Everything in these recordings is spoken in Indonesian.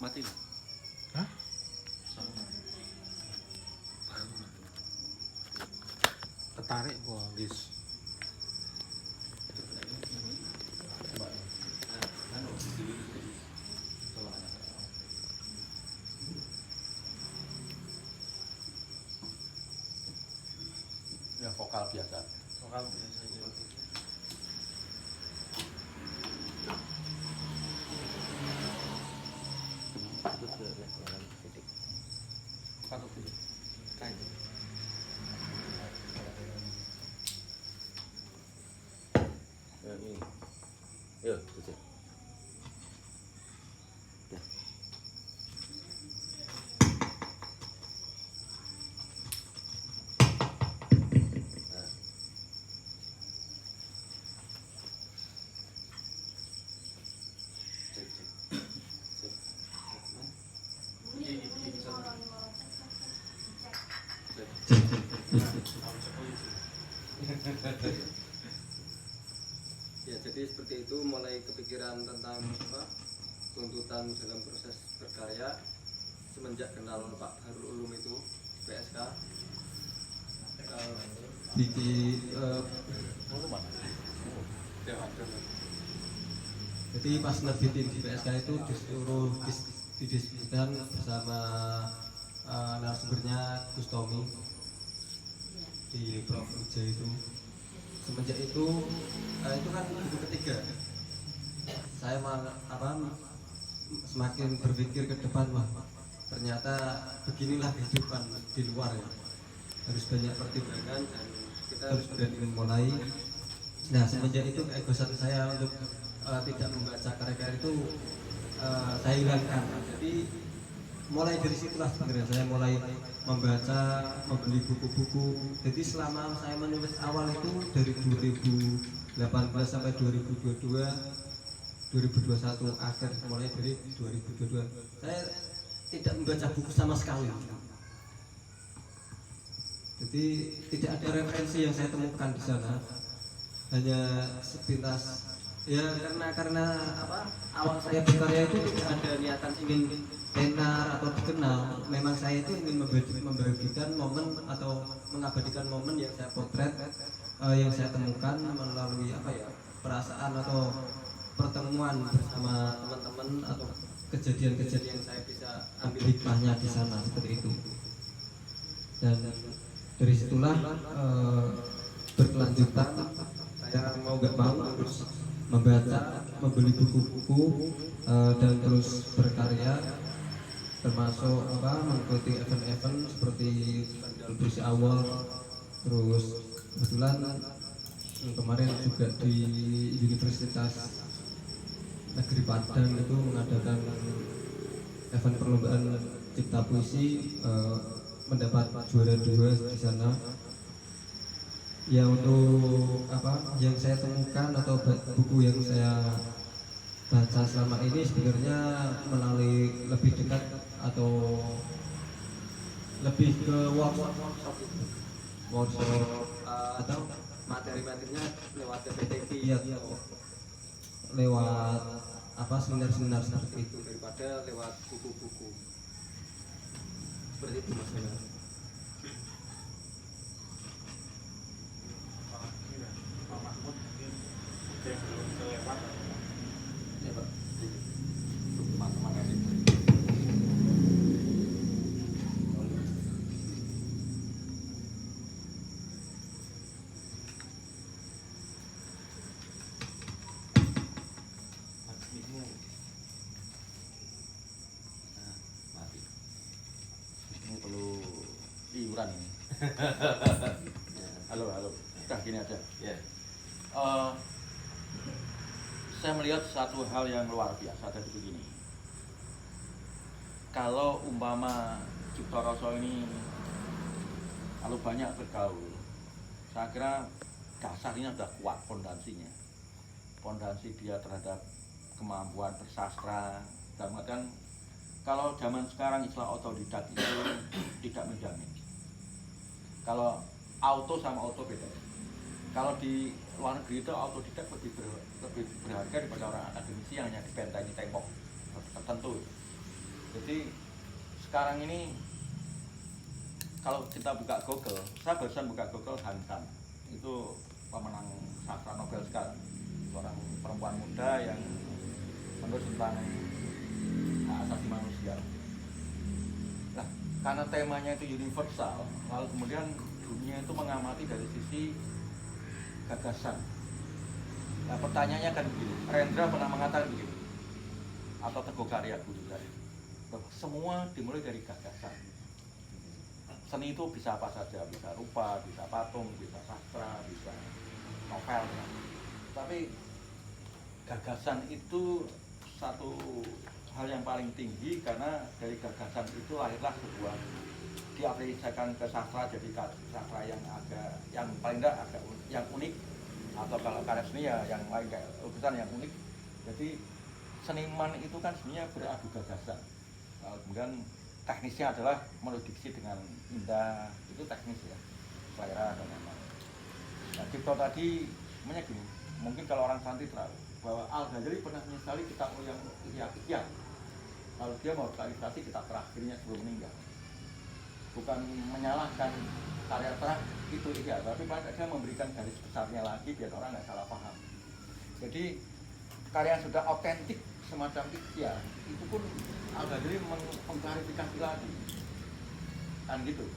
Mati. Hah? Ketarik kok, guys. Ya vokal biasa. Vokal biasa aja. Satu titik. Kain. Ya, ini. Yo, tujuh. Ya. Nah. Cek, cek. Cek. Ya, jadi seperti itu mulai kepikiran tentang apa tuntutan dalam proses berkarya semenjak kenal Pak Harul Ulum itu PSK. Jadi pas nerbitin di PSK itu disuruh didiskusikan bersama narasumbernya Gus Tommy di Prof Uja itu. Semenjak itu kan buku ketiga. Saya semakin berpikir ke depan, wah ternyata beginilah kehidupan di luar ya. Harus banyak pertimbangan dan kita harus berani memulai. Nah semenjak itu keegoisan saya untuk tidak membaca karya-karya itu saya hilangkan. Jadi mulai dari situlah sebenarnya saya mulai membaca, membeli buku-buku. Jadi selama saya menulis awal itu dari 2018 sampai 2022, 2021 akhir, mulai dari 2022 saya tidak membaca buku sama sekali. Jadi tidak ada referensi yang saya temukan di sana, hanya sepintas. Ya karena apa? Awal saya berkarya itu tidak ada niatan ingin tenar atau dikenal. Memang saya itu ingin membagikan momen atau mengabadikan momen yang saya potret, yang saya temukan melalui apa ya, perasaan atau pertemuan bersama teman-teman atau kejadian-kejadian yang saya bisa ambil hikmahnya di sana, seperti itu. Dan dari situlah berkelanjutan saya mau nggak mau harus membaca, membeli buku-buku dan terus berkarya, termasuk mengikuti event-event seperti Bandel Awal. Terus kebetulan kemarin juga di Universitas Negeri Padang itu mengadakan event perlombaan cipta puisi, mendapat juara 2 di sana. Ya untuk apa yang saya temukan atau buku yang saya baca selama ini sebenarnya melalui lebih dekat atau lebih ke workshop atau Materi-materinya lewat PPTV ya, atau lewat apa seminar-seminar seperti itu daripada lewat buku-buku. Seperti itu Mas Bella. Pak Mahmud mungkin yang belum kelewat. Ya Pak. Teman-teman kasih. Nah, mati. Ini perlu iuran ini. Halo, halo. Udah gini aja. Ya. Saya melihat satu hal yang luar biasa dari begini. Kalau umpama Cipta Rasa ini kalau banyak bergaul, saya kira dasarnya sudah kuat fondasinya. Fondasi dia terhadap kemampuan bersastra, dalam artian kalau zaman sekarang istilah otodidak itu tidak menjamin. Kalau auto sama auto beda. Kalau di luar negeri itu autodidak lebih berharga daripada orang akademisi yang hanya dibentengi tembok tertentu. Jadi sekarang ini kalau kita buka Google, saya barusan buka Google Hansan, itu pemenang sastra Nobel sekarang, seorang perempuan muda yang menulis tentang hak asasi manusia. Nah, karena temanya itu universal, lalu kemudian dunia itu mengamati dari sisi gagasan. Nah, pertanyaannya kan begini, Rendra pernah mengatakan begini, atau Teguh Karya guru saya, bahwa semua dimulai dari gagasan. Seni itu bisa apa saja, bisa rupa, bisa patung, bisa sastra, bisa novel. Tapi gagasan itu satu hal yang paling tinggi, karena dari gagasan itu lahirlah sebuah diaplikasikan ke sastra, jadi sastra yang paling tidak agak yang unik, atau kalau karya seni ya yang lain kayak lukisan yang unik. Jadi seniman itu kan sebenarnya beradu gagasan. Nah, kemudian teknisnya adalah meludiksi dengan indah, itu teknis ya, selera dan lain-lain. Nah, Cipto tadi gini, mungkin kalau orang santri tahu bahwa Al-Ghazali pernah menyesali kitab yang Ihya. Kalau dia mau klarifikasi kitab terakhirnya sebelum meninggal, bukan menyalahkan karya terakhir itu Ihya, tapi pada dia memberikan garis besarnya lagi biar orang nggak salah paham. Jadi karya yang sudah otentik semacam Ihya itu pun Al-Ghazali mengklarifikasi lagi, kan gitu.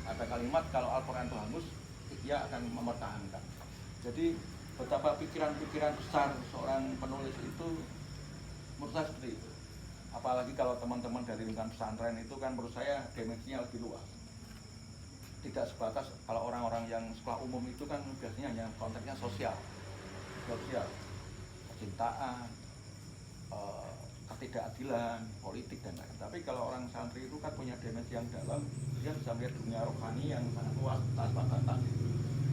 Ada kalimat kalau Al-Quran itu hangus, Ihya akan mempertahankan. Jadi betapa pikiran-pikiran besar seorang penulis itu menurut saya seperti itu. Apalagi kalau teman-teman dari lingkungan pesantren itu kan menurut saya dimensinya lebih luas. Tidak sebatas kalau orang-orang yang sekolah umum itu kan biasanya hanya konteksnya sosial, percintaan, ketidakadilan, politik dan lain. Tapi kalau orang santri itu kan punya dimensi yang dalam, dia bisa melihat dunia rohani yang sangat luas tanpa batas.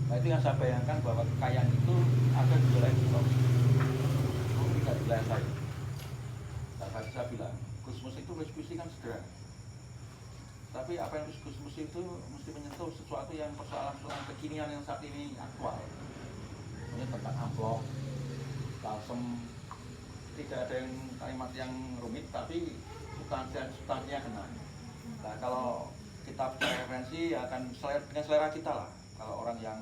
Nah, itu yang saya bayangkan bahwa kekayaan itu ada di wilayah Gusmus, tidak di wilayah saya. Nah, tadi saya bilang, Gusmus itu diskusi kan sederhana. Tapi apa yang Gusmus itu mesti menyentuh sesuatu yang persoalan-persoalan kekinian yang saat ini aktual. Ini tentang amplop, balsem, tidak ada yang kalimat yang rumit, tapi substansinya kena. Nah, kalau kita bicara referensi ya akan dengan selera kita lah. Kalau orang yang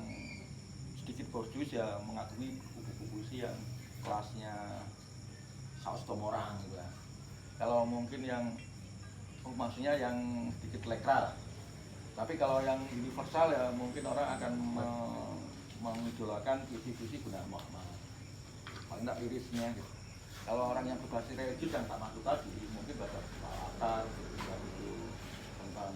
sedikit borjuis ya mengagumi buku-buku puisi yang kelasnya Saus Tomorang gitu ya. Kalau mungkin yang maksudnya yang sedikit lekra. Tapi kalau yang universal ya mungkin orang akan mengidolakan puisi-puisi Gunawan Muhammad. Paling tidak irisnya gitu. Kalau orang yang berbasis religius yang tak masuk tadi, mungkin baca latar, itu tentang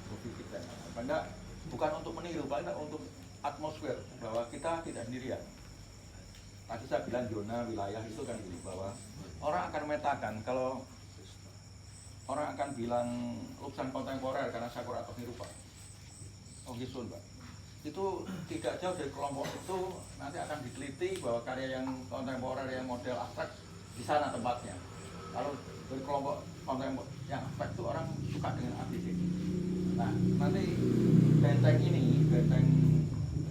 berpikir dan apa. Bukan untuk meniru, paling untuk atmosfer bahwa kita tidak sendirian. Tadi saya bilang zona wilayah itu kan gini, bahwa orang akan memetakan kalau orang akan bilang lukisan kontemporer karena Sakura atau Nirupa. Oh gitu, Mbak. Itu tidak jauh dari kelompok itu nanti akan diteliti bahwa karya yang kontemporer yang model abstrak di sana tempatnya. Kalau dari kelompok kontemporer yang abstrak itu orang suka dengan ABCD. Nah, nanti benteng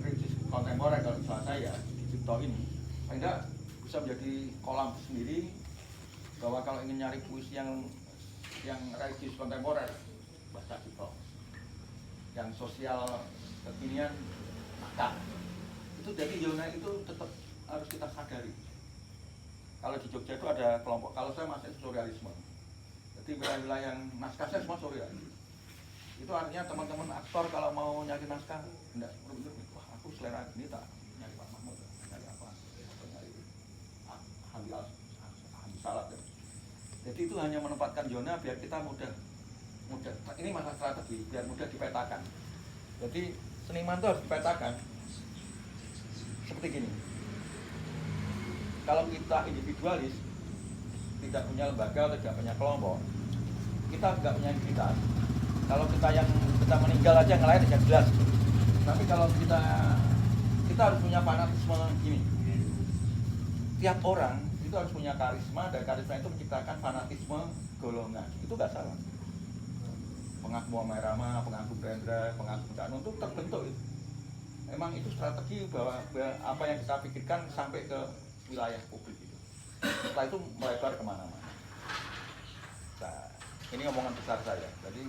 religius kontemporer kalau misalnya saya di Cipto ini, sehingga bisa menjadi kolam sendiri bahwa kalau ingin nyari puisi yang religius kontemporer baca Cipto, yang sosial kekinian maka itu. Jadi zona itu tetap harus kita sadari. Kalau di Jogja itu ada kelompok, kalau saya masih surrealisme, jadi wilayah-wilayah yang naskahnya semua surrealis. Itu artinya teman-teman aktor kalau mau nyari naskah enggak berpikir, wah aku selera gini tak nyari Pak Mahmud, nyari apa, atau nyari Hamdi Salad ya. Jadi itu hanya menempatkan zona biar kita mudah. Ini masalah strategi biar mudah dipetakan. Jadi seniman itu harus dipetakan seperti gini. Kalau kita individualis, tidak punya lembaga, tidak punya kelompok, kita nggak punya identitas. Kalau kita meninggal aja yang lain tidak jelas. Tapi kalau kita harus punya fanatisme gini. Tiap orang itu harus punya karisma, dan karisma itu menciptakan fanatisme golongan. Itu nggak salah. Pengagum Rama, pengagum Rendra, pengagum Cak Nun itu terbentuk itu. Memang itu strategi bahwa apa yang kita pikirkan sampai ke wilayah publik itu. Setelah itu melebar kemana-mana. Nah, ini omongan besar saya. Jadi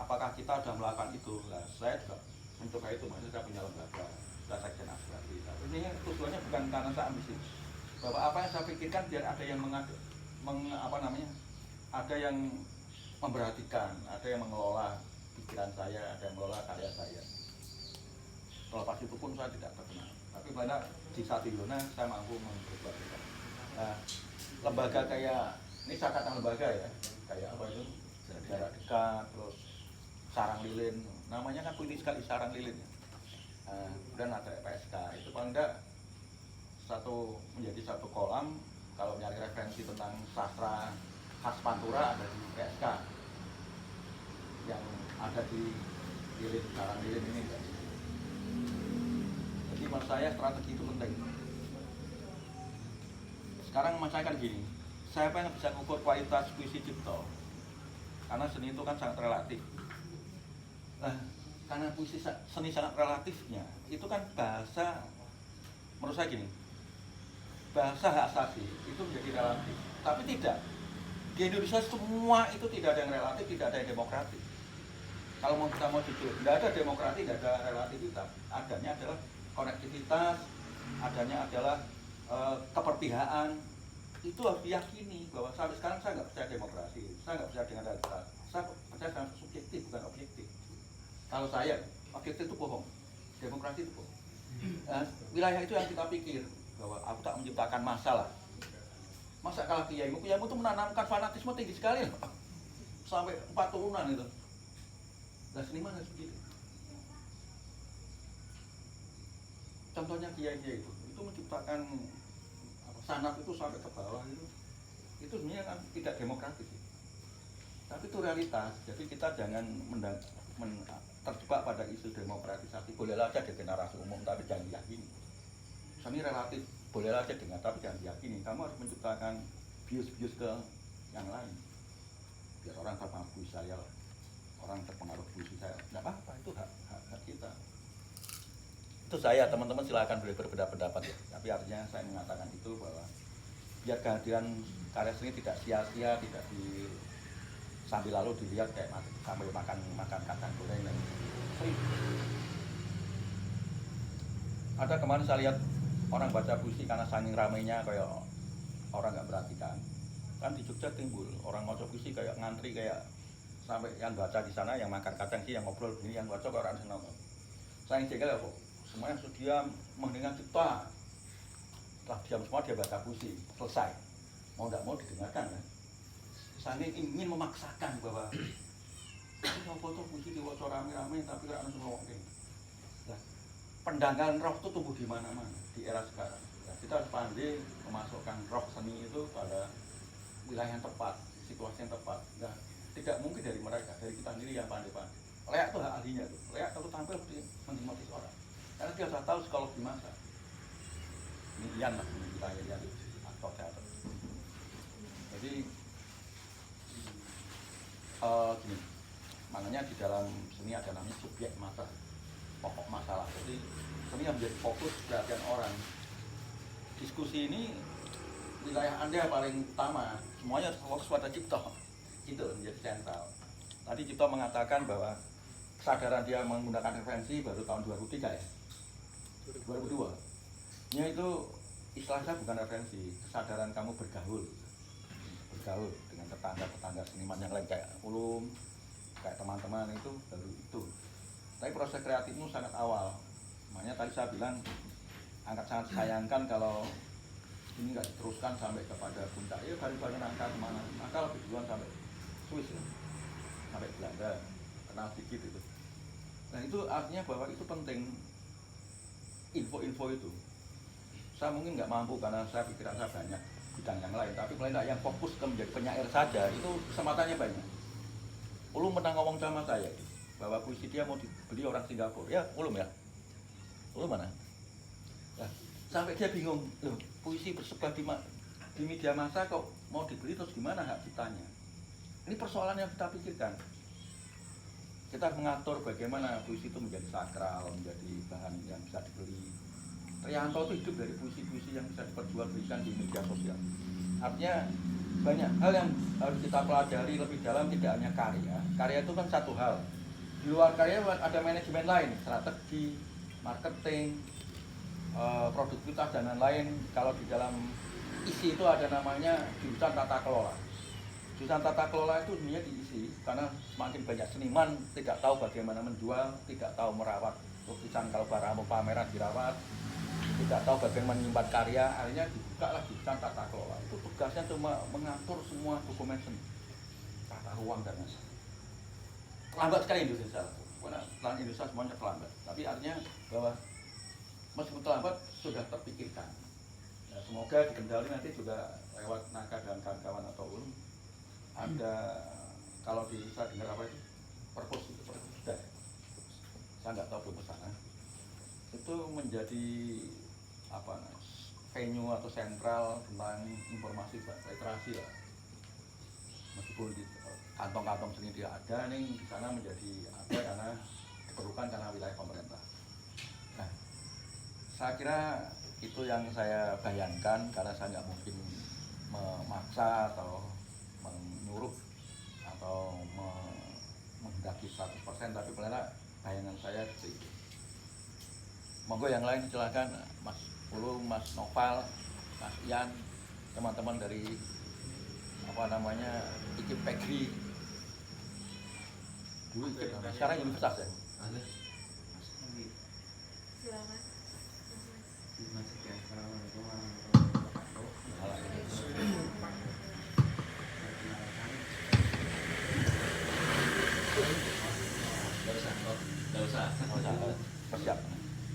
apakah kita sudah melakukan itu? Nah, saya juga mencoba itu, maksudnya saya punya lembaga, saya sekjen aspirasi. Tapi ini tujuannya bukan karena saya ambisi, bahwa apa yang saya pikirkan biar ada yang ada yang memperhatikan, ada yang mengelola pikiran saya, ada yang mengelola karya saya. Terlepas itu pun saya tidak terkenal, tapi pada di satu zona saya mampu membuat itu. Nah, lembaga kayak ini saya katakan lembaga ya, kayak apa itu, jarak dekat, terus sarang lilin, namanya kan puitis sekali sarang lilin. Dan ada PSK, itu paling enggak menjadi satu kolam. Kalau nyari referensi tentang sastra khas Pantura ada di PSK, yang ada di lilin, sarang lilin ini. Jadi menurut saya strategi itu penting. Sekarang mas saya kan gini, saya pengen bisa mengukur kualitas puisi Cipto, karena seni itu kan sangat relatif. Nah, karena puisi seni sangat relatifnya, itu kan bahasa, menurut saya gini, bahasa hak asasi itu menjadi relatif, tapi tidak. Di Indonesia semua itu tidak ada yang relatif, tidak ada yang demokratis. Kalau kita mau jujur, tidak ada demokratis, tidak ada relativitas. Adanya adalah konektivitas, adanya adalah keperpihakan. Itu harus diyakini bahwa sampai sekarang saya nggak percaya demokrasi, saya nggak percaya dengan realitas, saya percaya dengan subjektif bukan objektif. Kalau saya, objektif itu bohong, demokrasi itu bohong. Wilayah itu yang kita pikir bahwa aku tak menciptakan masalah. Masa kalah kiaimu itu menanamkan fanatisme tinggi sekali loh. Sampai 4 turunan itu. Nah, seniman harus begitu. Contohnya kiai itu menciptakan sanat itu sampai ke bawah itu sebenarnya kan tidak demokratis. Tapi itu realitas. Jadi kita jangan terjebak pada isu demokratisasi. Bolehlah aja di narasi umum tapi jangan diyakini. Ini relatif, bolehlah aja dengar tapi jangan diyakini. Kamu harus menciptakan bius-bius ke yang lain. Biar orang terpengaruh puisi saya, orang terpengaruh puisi saya. Nggak apa-apa, itu hak kita. Itu saya, teman-teman silakan boleh berbeda pendapat ya. Tapi artinya saya mengatakan itu bahwa biar kehadiran karya seni tidak sia-sia, tidak sambil lalu dilihat kayak sambil makan kacang goreng dan sering. Ada kemarin saya lihat orang baca puisi karena saking ramainya kayak orang nggak perhatikan. Kan di Jogja timbul orang baca puisi kayak ngantri kayak sampai yang baca di sana yang makan kacang sih yang ngobrol begini yang baca kayak orang senang. Saya jengkel ya kok. Semuanya sudah mendengar Cipta. Setelah diam semua dia baca puisi, selesai. Mau tidak mau didengarkan kan. Saya ingin memaksakan bahwa kita foto puisi diwaca rame-rame tapi kalau anu semua oke. Nah, pendangkalan roh itu tumbuh di mana-mana di era sekarang. Nah, kita harus pandai memasukkan roh seni itu pada wilayah yang tepat, situasi yang tepat. Nah, tidak mungkin dari mereka, dari kita sendiri yang pandai-pandai. Leak itu hak ahlinya tuh. Leak kalau tampil menghipnotis orang. Karena dia sudah tahu psikologi masa. Ini Ian lah, kita Ian aktor teater. Jadi gini, makanya di dalam seni ada namanya subjek matter, pokok masalah. Jadi seni yang menjadi fokus perhatian orang. Diskusi ini wilayah Anda paling utama, semuanya fokus pada Cipto. Itu menjadi sentral. Tadi Cipto mengatakan bahwa kesadaran dia menggunakan referensi baru tahun 2003 ya. 2002. Ya itu istilahnya bukan referensi, kesadaran kamu bergaul dengan tetangga seniman yang lain kayak Ulum, kayak teman-teman itu baru itu. Tapi proses kreatifmu sangat awal. Makanya tadi saya bilang sangat sayangkan kalau ini nggak diteruskan sampai kepada puncak. Ya baru-baru nangka kemana? Nangka lebih duluan sampai Swiss ya, sampai Belanda, kenal sedikit itu. Nah itu artinya bahwa itu penting. Info-info itu saya mungkin nggak mampu karena saya pikiran saya banyak bidang yang lain, tapi mulai yang fokus ke menjadi penyair saja itu kesempatannya banyak. Ulum pernah ngomong sama saya bahwa puisi dia mau dibeli orang Singapura ya. Ulum mana nah, sampai dia bingung loh, puisi bersebar di media massa kok mau dibeli terus gimana hak ciptanya. Ini persoalan yang kita pikirkan. Kita mengatur bagaimana puisi itu menjadi sakral, menjadi bahan yang bisa dibeli. Trianto itu hidup dari puisi-puisi yang bisa diperjualbelikan di media sosial. Artinya banyak hal yang harus kita pelajari lebih dalam, tidak hanya karya. Karya itu kan satu hal. Di luar karya ada manajemen lain, strategi, marketing, produktivitas dan lain-lain. Kalau di dalam isi itu ada namanya jurusan tata kelola. Jurusan tata kelola itu sebenarnya diisi karena semakin banyak seniman tidak tahu bagaimana menjual, tidak tahu merawat lukisan, kalau barang mau pameran dirawat, tidak tahu bagaimana menyimpan karya, akhirnya dibuka lah jurusan tata kelola. Itu tugasnya cuma mengatur semua dokumen seni, tata ruang dan lain-lain. Terlambat sekali Indonesia, karena setelah Indonesia semuanya terlambat. Tapi artinya bahwa meskipun terlambat sudah terpikirkan. Ya, semoga dikendali nanti juga lewat Naka dan kawan-kawan atau Ulum ada, kalau bisa dengar apa itu perpus itu sudah. Saya nggak tahu belum kesana. Itu menjadi apa venue atau sentral tentang informasi literasi lah. Meskipun di kantong-kantong seni tidak ada, nih di sana menjadi ada karena diperlukan karena wilayah pemerintah. Nah, saya kira itu yang saya bayangkan, karena saya nggak mungkin memaksa atau menyuruh atau menghendaki 100%, tapi paling bayangan saya seperti itu. Monggo yang lain silakan, Mas Ulum, Mas Noval, Mas Ian, teman-teman dari apa namanya IKIP Pegri. Dulu IKIP, sekarang universitas ya. Silakan. Nggak usah. Persiap.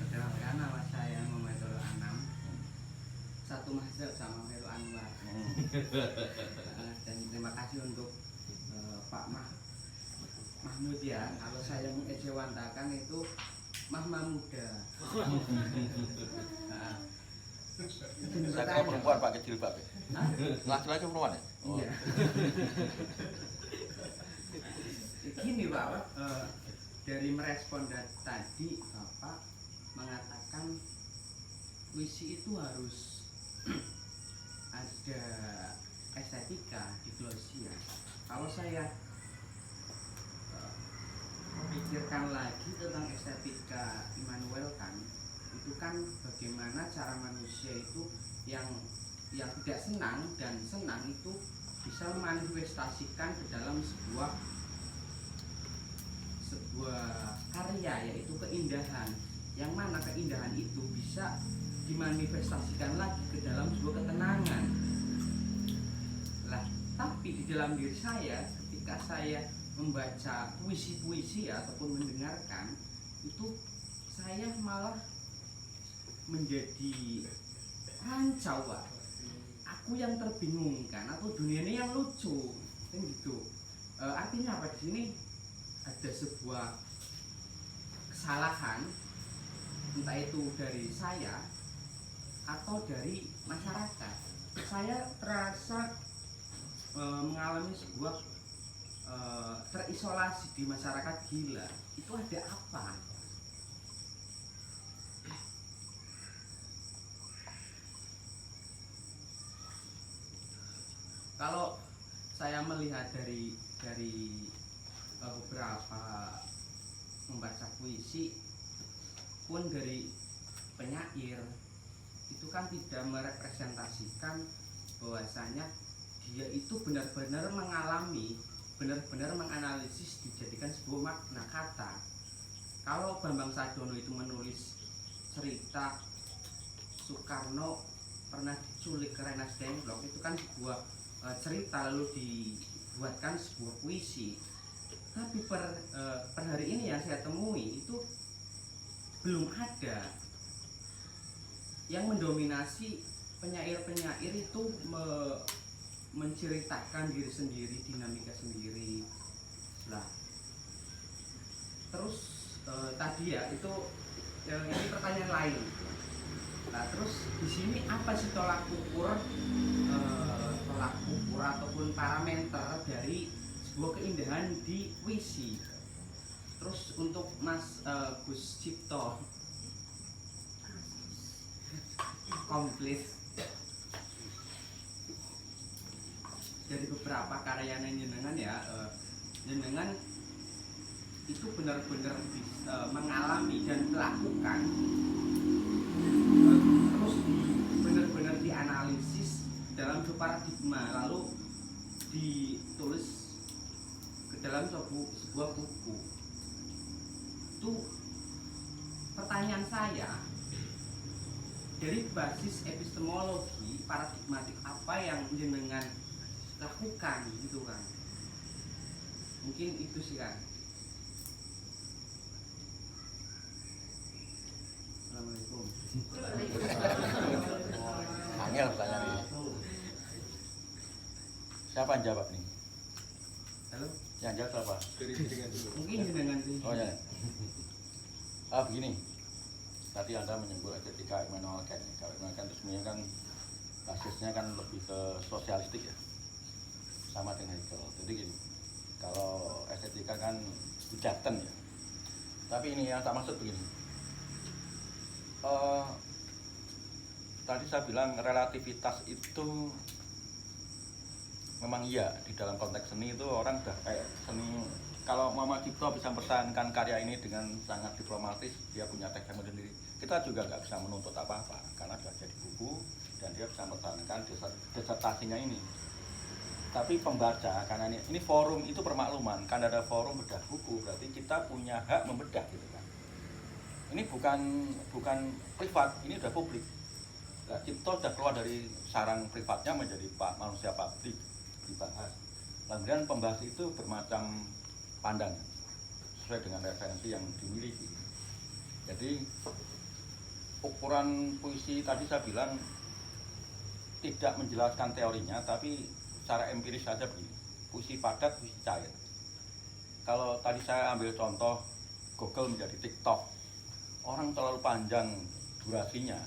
Perkenalkan, nama saya Muhammadul Anam, satu mazhab sama Heru Anwar. Dan terima kasih untuk Pak Mahmud ya. Kalau saya mengejawantakan itu Mahma Muda. Saya kira perempuan pakai jilbab ya. Laki-laki perempuan ya? Oh. Iya. Gini Pak, dari merespon tadi Bapak mengatakan puisi itu harus ada estetika di glossy ya. Kalau saya memikirkan lagi tentang estetika Immanuel Kant, itu kan bagaimana cara manusia itu yang tidak senang dan senang itu bisa memanifestasikan ke dalam sebuah karya, yaitu keindahan, yang mana keindahan itu bisa dimanifestasikan lagi ke dalam sebuah ketenangan. Lah, tapi di dalam diri saya ketika saya membaca puisi-puisi ataupun mendengarkan itu, saya malah menjadi rancau Pak. Aku yang terbingungkan atau dunia ini yang lucu kan gitu. Artinya apa di sini? Ada sebuah kesalahan, entah itu dari saya atau dari masyarakat. Saya terasa mengalami sebuah terisolasi di masyarakat gila. Itu ada apa? Kalau saya melihat dari beberapa membaca puisi pun dari penyair, itu kan tidak merepresentasikan bahwasanya dia itu benar-benar mengalami, benar-benar menganalisis dijadikan sebuah makna kata. Kalau Bambang Sadono itu menulis cerita Soekarno pernah diculik ke Rengas Dengklok, itu kan sebuah cerita lalu dibuatkan sebuah puisi. Tapi per hari ini yang saya temui itu belum ada. Yang mendominasi penyair-penyair itu menceritakan diri sendiri, dinamika sendiri. Lah, terus tadi ya itu ini pertanyaan lain. Nah, terus di sini apa sih tolak ukur ataupun parameter dari sebuah keindahan di puisi? Terus untuk Mas Gus Cipto, komplit. dari beberapa karya jenengan ya, jenengan itu benar-benar mengalami dan melakukan, terus benar-benar dianalisis dalam sebuah paradigma, lalu ditulis ke dalam sebuah buku. Itu pertanyaan saya, dari basis epistemologi paradigmatik apa yang jenengan lakukan gitu kan? Mungkin itu sih kan. Assalamualaikum. Angel pertanyaan ini. Siapa yang jawab nih? Halo, Yang jawab siapa? Dari dengan dulu. mungkin jenengan sih. Oh ya. Begini. Tadi Anda menyebut estetika Immanuel Kant. Kalau Immanuel Kant itu sebenarnya kan basisnya kan lebih ke sosialistik ya. Sama dengan Hegel. Jadi gini, kalau estetika kan Bujatan ya. Tapi ini yang tak maksud begini. Tadi saya bilang relativitas itu memang iya di dalam konteks seni itu orang udah kayak seni. Kalau Muhammad Cipto bisa mempertahankan karya ini dengan sangat diplomatis, dia punya teks yang sendiri. Kita juga nggak bisa menuntut apa-apa karena sudah jadi buku dan dia bisa mempertahankan disertasinya ini. Tapi pembaca, karena ini forum itu permakluman, kan ada forum bedah buku, berarti kita punya hak membedah gitu kan. Ini bukan privat, ini udah publik. Nah, Cipto sudah keluar dari sarang privatnya menjadi manusia publik, dibahas. Kemudian pembahas itu bermacam pandangan sesuai dengan referensi yang dimiliki. Jadi ukuran puisi tadi saya bilang tidak menjelaskan teorinya, tapi secara empiris saja begini. Puisi padat, puisi cair. Kalau tadi saya ambil contoh Google menjadi TikTok, orang terlalu panjang durasinya,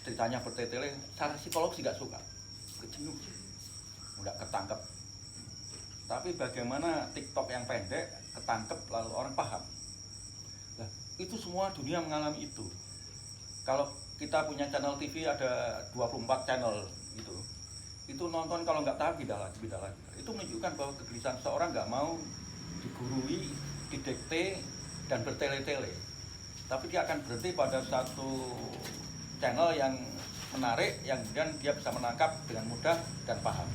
ceritanya bertele-tele, secara psikologis nggak suka, jenuh, nggak ketangkep. Tapi bagaimana TikTok yang pendek, ketangkep, lalu orang paham. Nah, itu semua dunia mengalami itu. Kalau kita punya channel TV ada 24 channel itu nonton kalau nggak tahu pindah lagi. Itu menunjukkan bahwa kegelisahan seorang nggak mau digurui, didikte, dan bertele-tele. Tapi dia akan berhenti pada satu channel yang menarik, yang kemudian dia bisa menangkap dengan mudah dan paham.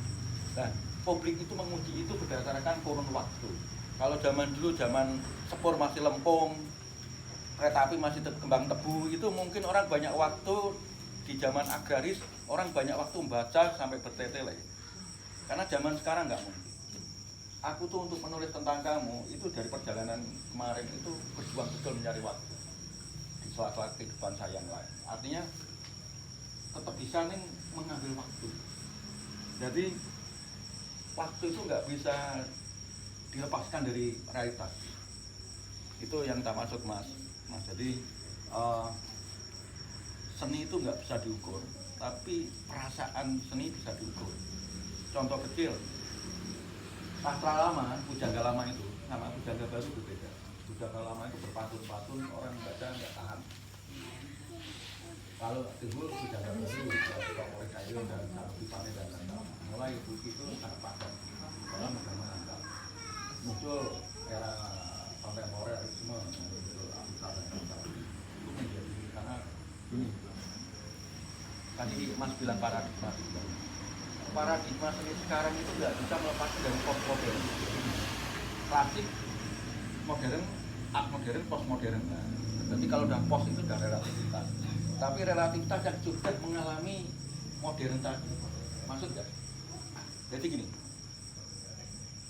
Nah, publik itu menguji itu berdasarkan kurun waktu. Kalau zaman dulu, zaman sepur masih lempung, kereta api masih kembang tebu, itu mungkin orang banyak waktu. Di zaman agraris, orang banyak waktu membaca sampai bertele-tele. Karena zaman sekarang nggak mungkin. Aku tuh untuk menulis tentang kamu, itu dari perjalanan kemarin itu berjuang betul mencari waktu di sela-sela kehidupan saya yang lain. Artinya tetap bisa nih mengambil waktu. Jadi waktu itu nggak bisa dilepaskan dari realitas. Itu yang tak maksud mas. Jadi seni itu nggak bisa diukur, tapi perasaan seni bisa diukur. Contoh kecil, sastra lama, pujangga lama itu sama pujangga baru berbeda. Pujangga lama itu berpatun-patun, orang baca nggak tahan. Kalau timbul pujangga baru, kalau oleh kayu dan sapi pane dan lain-lain, mulai puisi itu sangat padat dalam menangkap. Muncul era kontemporerisme, muncul Abisa dan lain-lain. Itu menjadi karena ini. Tadi Mas bilang paradigma seni sekarang itu nggak bisa melepaskan dari postmodern, klasik, modern, art modern, postmodern. Nah, berarti kalau udah post itu udah relativitas. Tapi relativitas yang juga mengalami modern tadi, maksud nggak? Jadi gini,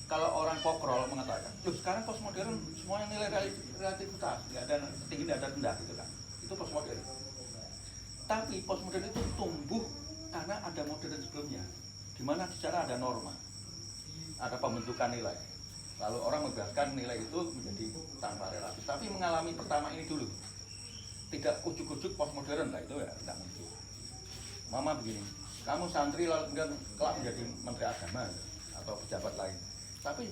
kalau orang pokrol mengatakan, loh sekarang postmodern semuanya nilai relativitas, nggak ada tinggi, nggak ada rendah gitu kan? Itu postmodern. Tapi postmodern itu tumbuh karena ada modern sebelumnya, di mana di sana ada norma, ada pembentukan nilai. Lalu orang membebaskan nilai itu menjadi tanpa relatif. Tapi mengalami pertama ini dulu, tidak ujuk-ujuk postmodern lah, itu ya tidak mungkin. Mama begini, kamu santri lalu kemudian kelak menjadi menteri agama atau pejabat lain. Tapi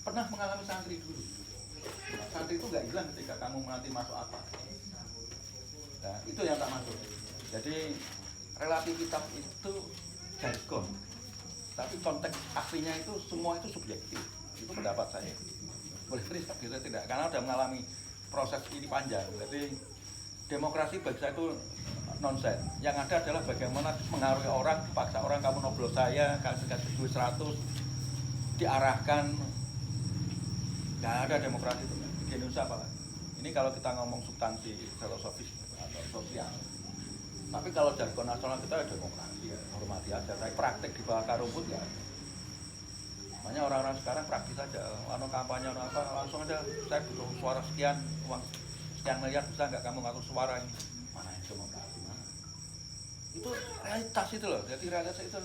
pernah mengalami santri dulu. Santri itu nggak hilang ketika kamu nanti masuk apa. Nah, itu yang tak masuk. Jadi relativitas itu jargon, tapi konteks aslinya itu semua itu subjektif. Itu pendapat saya. Boleh kritik bisa tidak, karena sudah mengalami proses ini panjang. Jadi demokrasi bagi saya itu nonsen. Yang ada adalah bagaimana mengaruhi orang, dipaksa orang, kamu noblos saya, kasih duit 100, diarahkan. Nggak ada demokrasi itu di Indonesia apa? Ini kalau kita ngomong substansi filosofis atau sosial. Tapi kalau jargon nasional kita ada demokrasi, ya, hormati aja. Tapi praktek di bawah rumput ya. Makanya orang-orang sekarang praktis aja. Anu kampanye anu apa langsung aja, saya butuh suara sekian, uang sekian miliar, bisa nggak kamu ngatur suara ini? Mana yang demokrasi mana? Itu realitas itu loh. Jadi realitas itu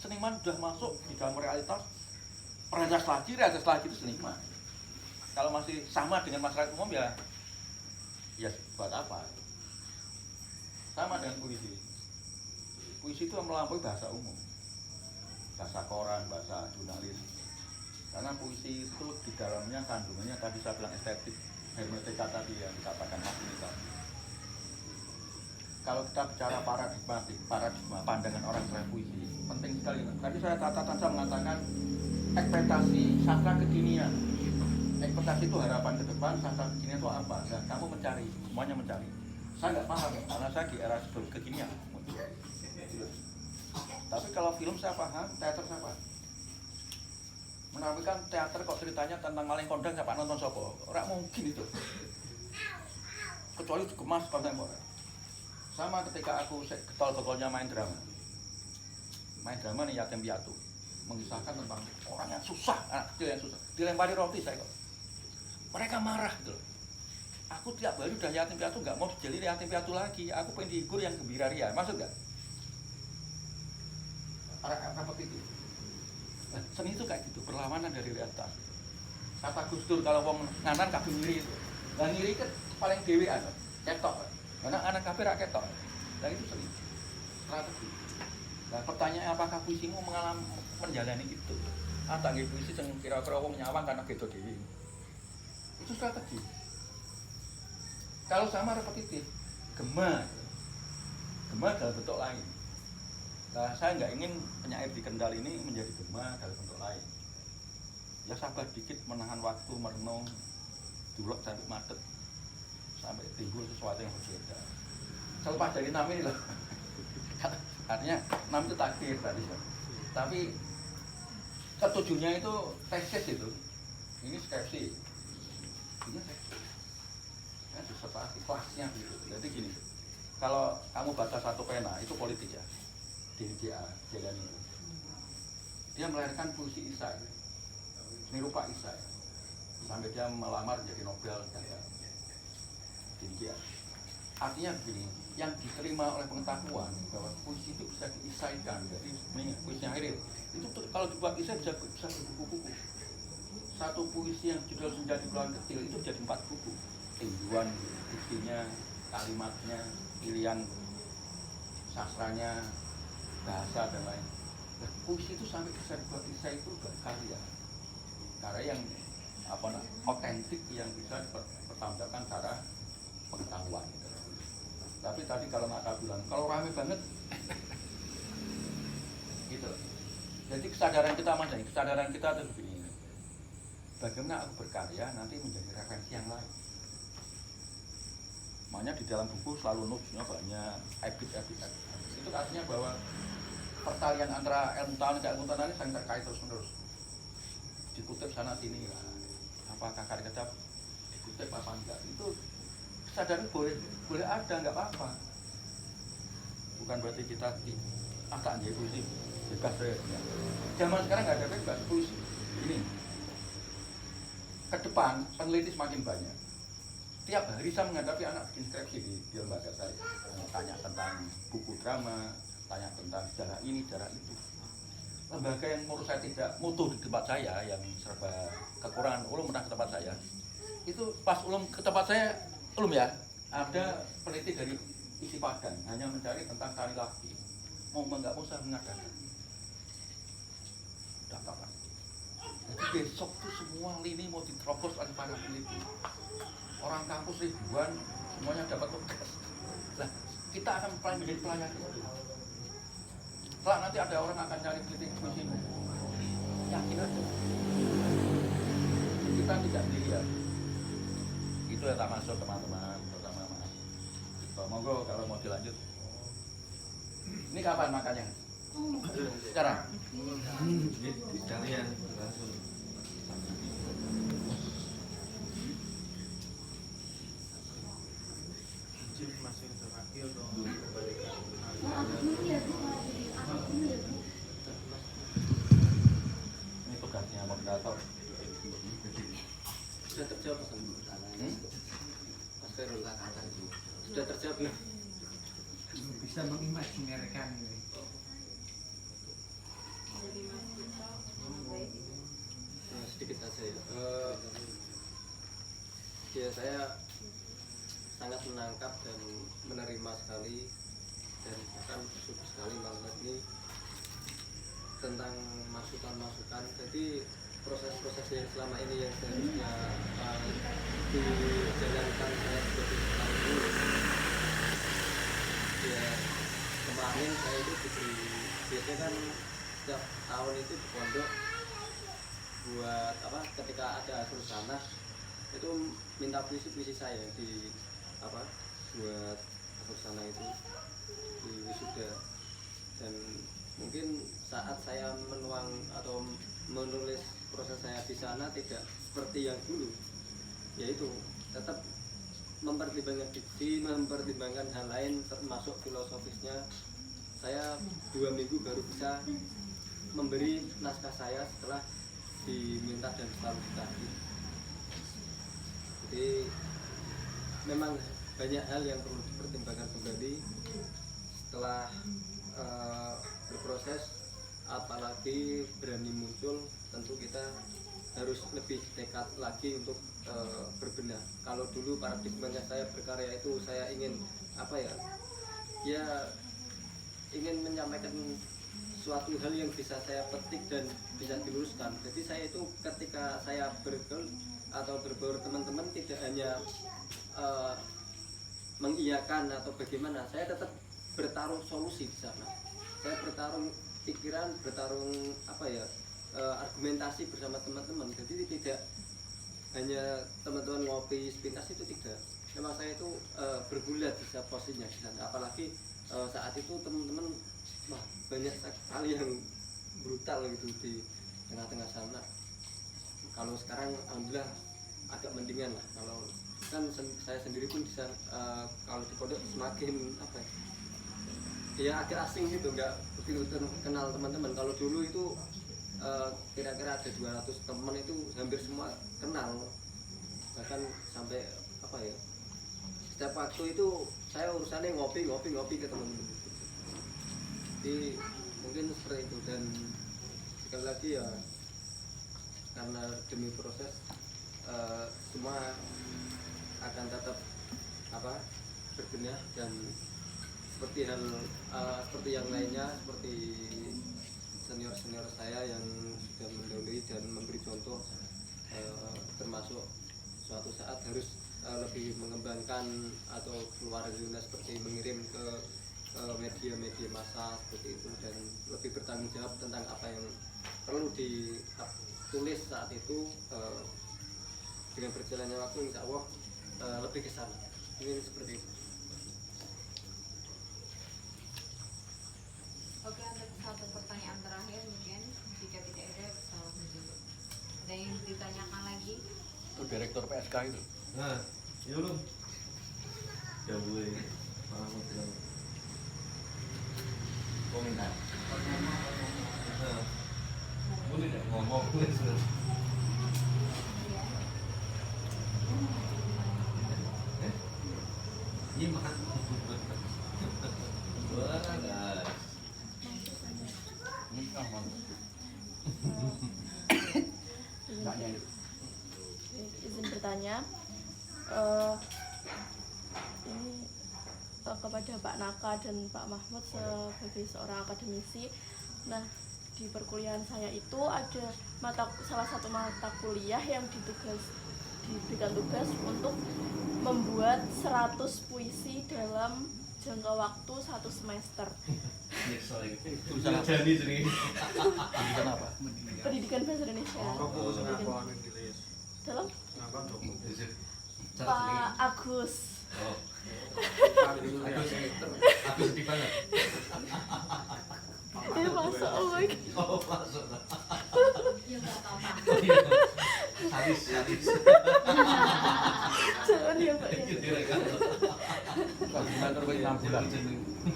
seniman sudah masuk di dalam realitas. Realitas lagi itu seniman. Kalau masih sama dengan masyarakat umum ya buat apa? Sama dengan puisi. Puisi itu melampaui bahasa umum, bahasa koran, bahasa jurnalis. Karena puisi itu di dalamnya kandungannya tadi saya bilang estetik, hermeneutika tadi yang dikatakan Mas ini tadi. Kalau kita bicara paradigma pandangan orang terhadap puisi, penting sekali. Tadi saya saya mengatakan ekspektasi sastra kekinian. Ekspektasi itu harapan ke depan, sastra kekinian itu apa? Dan kamu mencari, semuanya mencari. Saya nggak paham, karena saya di era sebelum kekinian. Tapi kalau film saya paham, teater saya paham. Menampilkan teater kok ceritanya tentang maling kondang, siapa nonton sopo? Ora mungkin itu. Kecuali dikemas kontemporer. Sama ketika aku getol-getolnya main drama. Main drama nih yatim piatu. Mengisahkan tentang orang yang susah, anak kecil yang susah. Dilempari roti saya kok. Mereka marah gitu loh. Aku tiap hari udah yatim piatu, nggak mau dijeli yatim piatu lagi. Aku pengen dihibur yang gembira ria, masuk nggak? Apa itu? Nah, seni itu kayak gitu, perlawanan dari realitas. Kata Gus Dur kalau wong nganan kabeh ngiri itu. Lah ngiri itu paling dhewean, ketok. Karena anak kabeh ra ketok. Lah itu seni. Strategi. Nah, pertanyaan apakah puisimu menjalani itu? Tak nggih puisi sing kira-kira wong nyawang karena beda dhewe. Itu strategi. Kalau sama repetitif, gema dalam bentuk lain. Nah, saya nggak ingin penyair di Kendal ini menjadi gema dalam bentuk lain. Ya sabar dikit, menahan waktu, merenung, diulek sampai macet, sampai timbul sesuatu yang berbeda. Selepas dari 6 ini loh. Artinya 6 itu takdir tadi. Tapi ketujuhnya itu tesis itu. Ini skripsi. Ini tesis. Kan disertasi kelasnya gitu. Jadi gini. Kalau kamu baca satu pena itu politik ya. DJA jalan itu. Dia melahirkan puisi Isai. Nirupa Isai. Sampai dia melamar jadi Nobel gagal. DJA. Artinya begini, yang diterima oleh pengetahuan bahwa puisi itu bisa diisaikan, jadi puisinya akhir itu kalau dibuat isai bisa berbuku-buku. Satu puisi yang judul Senja di Pulau Kecil itu jadi 4 buku. Tinjuan diksinya, kalimatnya, pilihan sastranya, bahasa dan lain. Nah, puisi itu sampai bisa dibuat isai itu karya yang otentik yang bisa dipertambahkan secara pengetahuan. Tapi tadi kalau Mata bilang, kalau rame banget gitu. Jadi kesadaran kita macam ini, kesadaran kita itu begini. Bagaimana aku berkarya nanti menjadi referensi yang lain. Makanya di dalam buku selalu notes-nya banyak, ebit. Itu artinya bahwa pertalian antara ilmu tahun dan ilmu tahun ini saling terkait terus-menerus. Dikutip sana sini lah. Apakah karya kita dikutip apa enggak? Itu kesadaran boleh ada, nggak apa-apa. Bukan berarti kita tak jadi puisi bebas ya. Zaman sekarang nggak ada bebas puisi. Ini ke depan peneliti semakin banyak. Tiap hari saya menghadapi anak bikin skripsi di lembaga saya. Tanya tentang buku drama, tanya tentang sejarah ini, sejarah itu. Lembaga yang menurut saya tidak mutu di tempat saya, yang serba kekurangan. Ulum pernah ke tempat saya. Itu pas Ulum ke tempat saya, Ulum ya, ada peneliti dari Isi Padang hanya mencari tentang tari laki. Mau nggak mau saya mengadakan. Daftar. Jadi besok tuh semua lini mau diterobos oleh para peneliti. Orang kampus ribuan semuanya dapat tugas. Nah, kita akan menjadi pelayan itu. Kelak nanti ada orang akan cari kritik puisimu. Yakin aja. Kita tidak dilihat. Itu yang tak masuk teman-teman, terutama Mas. So, monggo kalau mau dilanjut. Ini kapan makannya? Sekarang? Sekalian langsung. Izin masih terakhir dong. Ini tugasnya moderator. Sudah terjawab Mas. Mas Khairul sudah terjawab belum? Bisa mengimajinasikan ini. Nah, sedikit saja ya. Ya saya sangat menangkap dan menerima sekali dan bahkan bersyukur sekali malam ini tentang masukan-masukan. Jadi proses-proses yang selama ini yang seharusnya dijalankan saya sebagai seorang guru, ya kemarin saya itu diberi, biasanya kan setiap tahun itu di pondok buat apa, ketika ada akhir sana itu minta puisi saya di apa buat akhir sana itu di wisuda. Dan mungkin saat saya menuang atau menulis proses saya di sana tidak seperti yang dulu, yaitu tetap mempertimbangkan diksi, mempertimbangkan hal lain termasuk filosofisnya. Saya 2 minggu baru bisa memberi naskah saya setelah diminta dan selalu ditagih. Jadi memang banyak hal yang perlu dipertimbangkan kembali setelah berproses, apalagi berani muncul. Tentu kita harus lebih nekat lagi untuk berbenah. Kalau dulu paradigmanya saya berkarya itu saya ingin apa ya, ya ingin menyampaikan suatu hal yang bisa saya petik dan bisa diluruskan. Jadi saya itu ketika saya bergaul atau berbaur teman-teman tidak hanya mengiyakan atau bagaimana, saya tetap bertarung solusi di sana. Saya bertarung pikiran, bertarung apa ya, argumentasi bersama teman-teman. Jadi tidak hanya teman-teman ngopi sepintas, itu tidak. Memang saya itu bergulat di posisinya di sana. Apalagi saat itu teman-teman wah banyak sekali yang brutal gitu di tengah-tengah sana. Kalau sekarang alhamdulillah agak mendingan lah. Kalau kan saya sendiri pun bisa kalau di pondok semakin apa ya agak asing gitu, nggak begitu kenal teman-teman. Kalau dulu itu kira-kira ada 200 teman itu hampir semua kenal, bahkan sampai apa ya, setiap waktu itu saya urusannya ngopi ke teman-teman. Jadi mungkin seperti itu. Dan sekali lagi ya, karena demi proses semua akan tetap apa berbenah, dan seperti yang lainnya, seperti senior saya yang sudah mendahului dan memberi contoh, termasuk suatu saat harus lebih mengembangkan atau keluar zona seperti mengirim ke media-media massa seperti itu, dan lebih bertanggung jawab tentang apa yang perlu ditulis saat itu. Dengan berjalannya waktu insya Allah lebih ke sana. Ini seperti itu. Oke, untuk satu pertanyaan terakhir mungkin, jika tidak ada ada yang ditanyakan lagi. Itu direktur PSK itu. Nah, iya lu. Ya boleh. Malah mau bilang. Komentar. Nah, Boleh deh. ngomong please. Iya makan. Wah, guys. Izin bertanya, ini kepada Pak Naka dan Pak Mahmud sebagai seorang akademisi. Nah, di perkuliahan saya itu ada salah satu mata kuliah yang diberikan tugas untuk membuat 100 puisi dalam jangka waktu 1 semester. Jurusan apa? Jadi sering. Jurusan apa? Pendidikan bahasa Indonesia. Dalam Pak Agus. Oh, Aku aku sedih banget. Masuk oh my God. Oh, masuk. Ya nggak tahu Pak. Sadis. Jangan ya Pak ya. Kalau semester wis 6 bulan.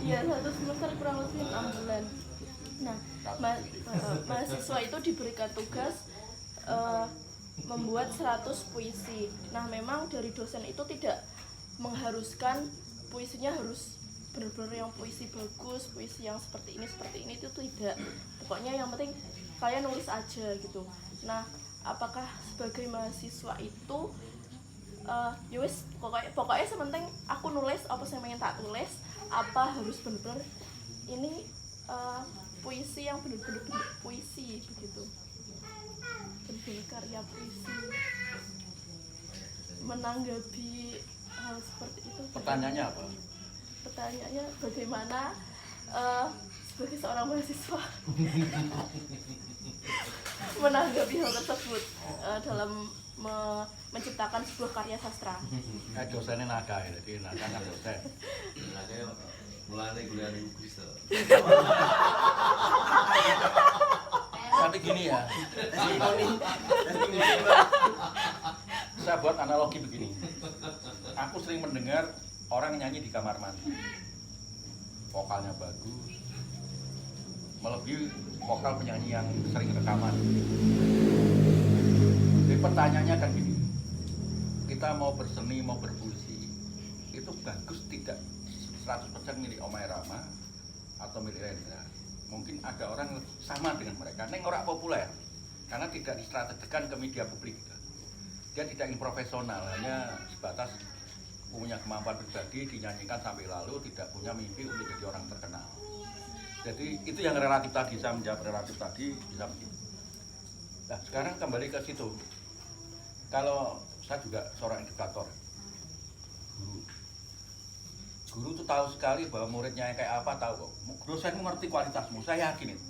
Iya 1 semester kurang lebih 6 bulan. Nah, mahasiswa itu diberikan tugas membuat 100 puisi. Nah, memang dari dosen itu tidak mengharuskan puisinya harus benar-benar yang puisi bagus, puisi yang seperti ini itu tidak. Pokoknya yang penting kalian nulis aja gitu. Nah, apakah sebagai mahasiswa itu ya wis pokoknya sementing aku nulis apa sih yang pengen tak tulis, apa harus benar-benar ini puisi yang benar-benar puisi begitu, benar-benar karya puisi. Menanggapi hal seperti itu, Pertanyaannya apa? pertanyaannya bagaimana sebagai seorang mahasiswa menanggapi hal tersebut dalam menciptakan sebuah karya sastra. Dosennya naga ya, jadi naga kan dosen. Makanya mulai kuliah di Inggris tuh. Tapi gini ya, saya buat analogi begini. Aku sering mendengar orang nyanyi di kamar mandi, vokalnya bagus, melebihi vokal penyanyi yang sering rekaman. Jadi pertanyaannya kan gini, kita mau berseni, mau berpuisi, itu bagus tidak 100% milik Omai Rama atau milik Rendra. Mungkin ada orang sama dengan mereka, neng orang populer, karena tidak distrategikan ke media publik. Dia tidak profesional, hanya sebatas punya kemampuan pribadi, dinyanyikan sampai lalu, tidak punya mimpi untuk jadi orang terkenal. Jadi itu yang relatif tadi, saya menjawab relatif tadi bisa begitu. Nah sekarang kembali ke situ. Kalau saya juga seorang edukator, guru itu tahu sekali bahwa muridnya yang kayak apa, tahu kok. Dosen mengerti kualitasmu, saya yakin itu.